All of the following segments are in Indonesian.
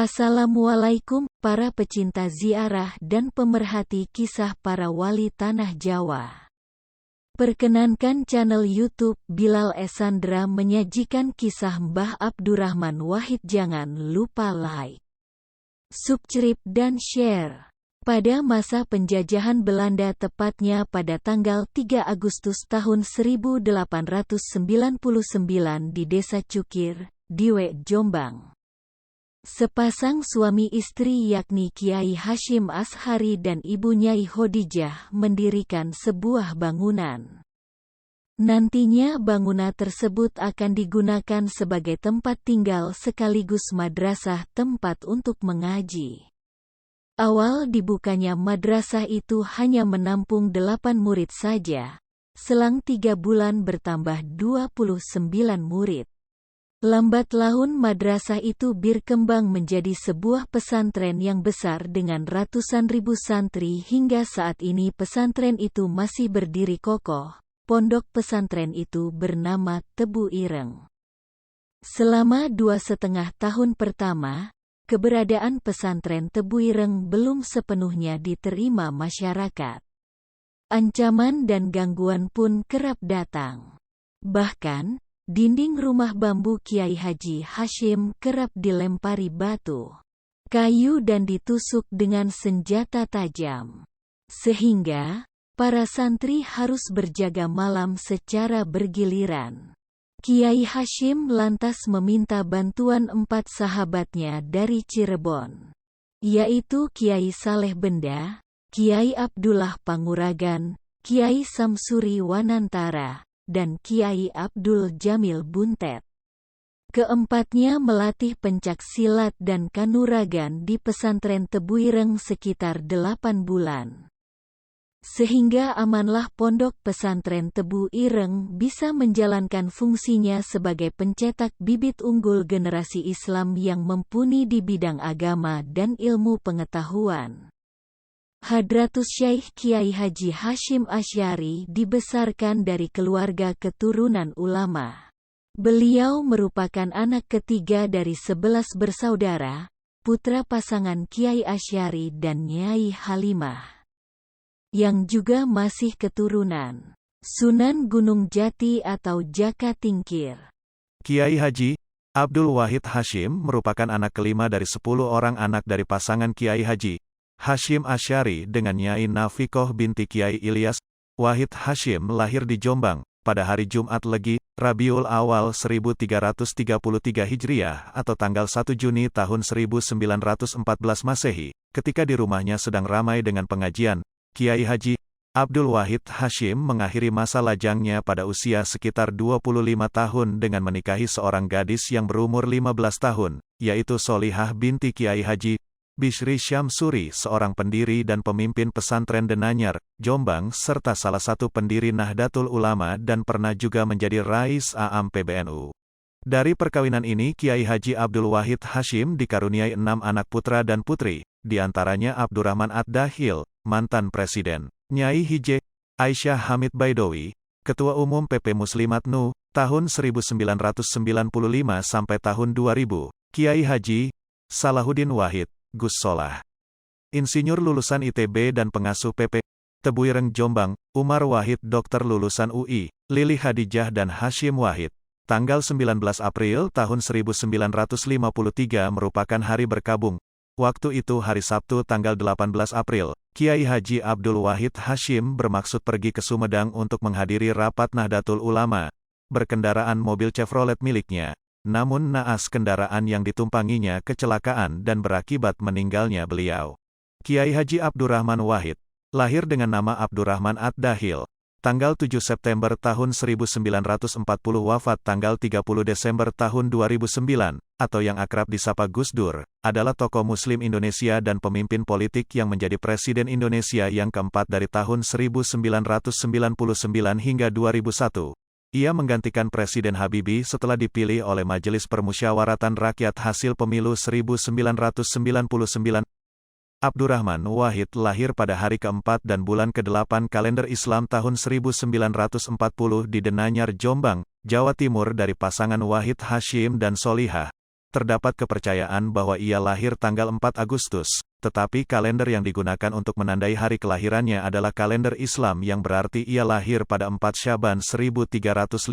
Assalamualaikum, para pecinta ziarah dan pemerhati kisah para wali tanah Jawa. Perkenankan channel YouTube Bilal Esandra menyajikan kisah Mbah Abdurrahman Wahid. Jangan lupa like, subscribe dan share. Pada masa penjajahan Belanda, tepatnya pada tanggal 3 Agustus tahun 1899 di Desa Cukir, Diwe, Jombang. Sepasang suami istri yakni Kiai Hashim Ashari dan Ibu Nyai Hodijah mendirikan sebuah bangunan. Nantinya bangunan tersebut akan digunakan sebagai tempat tinggal sekaligus madrasah, tempat untuk mengaji. Awal dibukanya madrasah itu hanya menampung 8 murid saja. Selang 3 bulan bertambah 29 murid. Lambat laun madrasah itu berkembang menjadi sebuah pesantren yang besar dengan ratusan ribu santri. Hingga saat ini pesantren itu masih berdiri kokoh. Pondok pesantren itu bernama Tebu Ireng. Selama 2,5 tahun pertama, keberadaan pesantren Tebu Ireng belum sepenuhnya diterima masyarakat. Ancaman dan gangguan pun kerap datang. Bahkan, dinding rumah bambu Kiai Haji Hashim kerap dilempari batu, kayu dan ditusuk dengan senjata tajam. Sehingga, para santri harus berjaga malam secara bergiliran. Kiai Hashim lantas meminta bantuan 4 sahabatnya dari Cirebon, yaitu Kiai Saleh Benda, Kiai Abdullah Panguragan, Kiai Samsuri Wanantara, dan Kiai Abdul Jamil Buntet. Keempatnya melatih pencak silat dan kanuragan di pesantren Tebu Ireng sekitar 8 bulan. Sehingga amanlah pondok pesantren Tebu Ireng bisa menjalankan fungsinya sebagai pencetak bibit unggul generasi Islam yang mumpuni di bidang agama dan ilmu pengetahuan. Hadratus Syekh Kiai Haji Hashim Asy'ari dibesarkan dari keluarga keturunan ulama. Beliau merupakan anak ketiga dari 11 bersaudara, putra pasangan Kiai Asy'ari dan Nyai Halimah, yang juga masih keturunan Sunan Gunung Jati atau Jaka Tingkir. Kiai Haji Abdul Wahid Hashim merupakan anak kelima dari 10 orang anak dari pasangan Kiai Haji Hashim Asy'ari dengan Nyai Nafikoh binti Kiai Ilyas. Wahid Hashim lahir di Jombang, pada hari Jumat Legi, Rabiul Awal 1333 Hijriah atau tanggal 1 Juni tahun 1914 Masehi. Ketika di rumahnya sedang ramai dengan pengajian, Kiai Haji Abdul Wahid Hashim mengakhiri masa lajangnya pada usia sekitar 25 tahun dengan menikahi seorang gadis yang berumur 15 tahun, yaitu Solihah binti Kiai Haji Bishri Syamsuri, seorang pendiri dan pemimpin pesantren Denanyar, Jombang, serta salah satu pendiri Nahdlatul Ulama dan pernah juga menjadi Rais Am PBNU. Dari perkawinan ini Kiai Haji Abdul Wahid Hashim dikaruniai 6 anak putra dan putri, diantaranya Abdurrahman Ad-Dahil, mantan presiden, Nyai Hije Aisyah Hamid Baidowi, Ketua Umum PP Muslimat NU, tahun 1995 sampai tahun 2000, Kiai Haji Salahuddin Wahid Gus Solah, insinyur lulusan ITB dan pengasuh PP Tebu Ireng Jombang, Umar Wahid dokter lulusan UI, Lili Hadijah dan Hashim Wahid. Tanggal 19 April tahun 1953 merupakan hari berkabung. Waktu itu hari Sabtu tanggal 18 April, Kiai Haji Abdul Wahid Hashim bermaksud pergi ke Sumedang untuk menghadiri rapat Nahdlatul Ulama, berkendaraan mobil Chevrolet miliknya. Namun naas kendaraan yang ditumpanginya kecelakaan dan berakibat meninggalnya beliau. Kiai Haji Abdurrahman Wahid, lahir dengan nama Abdurrahman Ad-Dahil, tanggal 7 September tahun 1940 wafat tanggal 30 Desember tahun 2009, atau yang akrab disapa Gus Dur, adalah tokoh Muslim Indonesia dan pemimpin politik yang menjadi Presiden Indonesia yang keempat dari tahun 1999 hingga 2001. Ia menggantikan Presiden Habibie setelah dipilih oleh Majelis Permusyawaratan Rakyat hasil pemilu 1999. Abdurrahman Wahid lahir pada hari keempat dan bulan ke-8 kalender Islam tahun 1940 di Denanyar, Jombang, Jawa Timur dari pasangan Wahid Hashim dan Solihah. terdapat kepercayaan bahwa ia lahir tanggal 4 Agustus, tetapi kalender yang digunakan untuk menandai hari kelahirannya adalah kalender Islam yang berarti ia lahir pada 4 Syaban 1359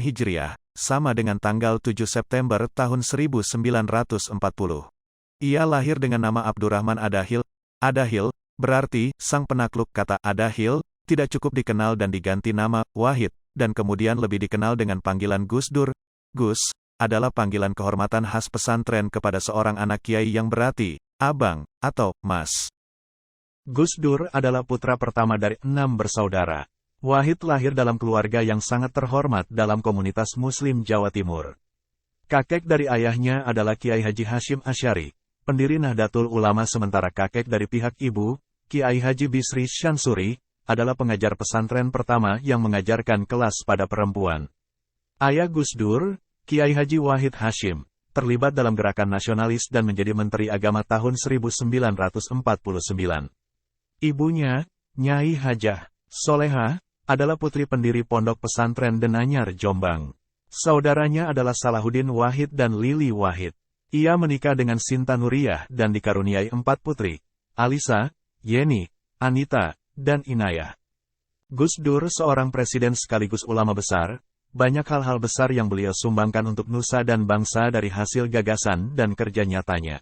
Hijriah, sama dengan tanggal 7 September tahun 1940. Ia lahir dengan nama Abdurrahman Adahil. Adahil berarti sang penakluk. Kata Adahil tidak cukup dikenal dan diganti nama Wahid, dan kemudian lebih dikenal dengan panggilan Gus Dur. Gus adalah panggilan kehormatan khas pesantren kepada seorang anak kiai yang berarti abang atau mas. Gus Dur adalah putra pertama dari 6 bersaudara. Wahid lahir dalam keluarga yang sangat terhormat dalam komunitas Muslim Jawa Timur. Kakek dari ayahnya adalah Kiai Haji Hashim Asy'ari, pendiri Nahdlatul Ulama, sementara kakek dari pihak ibu, Kiai Haji Bisri Syansuri, adalah pengajar pesantren pertama yang mengajarkan kelas pada perempuan. Ayah Gus Dur, Kiai Haji Wahid Hashim, terlibat dalam gerakan nasionalis dan menjadi Menteri Agama tahun 1949. Ibunya, Nyai Hajah Solehah, adalah putri pendiri Pondok Pesantren Denanyar, Jombang. Saudaranya adalah Salahuddin Wahid dan Lili Wahid. Ia menikah dengan Sinta Nuriyah dan dikaruniai 4 putri, Alisa, Yeni, Anita, dan Inayah. Gus Dur seorang presiden sekaligus ulama besar. Banyak hal-hal besar yang beliau sumbangkan untuk nusa dan bangsa dari hasil gagasan dan kerja nyatanya.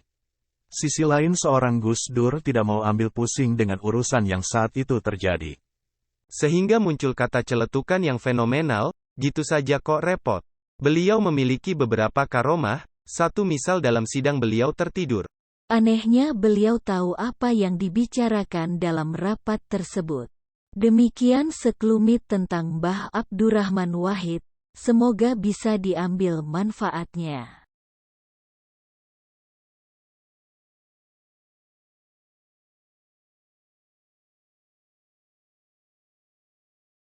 Sisi lain, seorang Gus Dur tidak mau ambil pusing dengan urusan yang saat itu terjadi. Sehingga muncul kata celetukan yang fenomenal, gitu saja kok repot. Beliau memiliki beberapa karomah, satu misal dalam sidang beliau tertidur. Anehnya beliau tahu apa yang dibicarakan dalam rapat tersebut. Demikian sekelumit tentang Mbah Abdurrahman Wahid, semoga bisa diambil manfaatnya.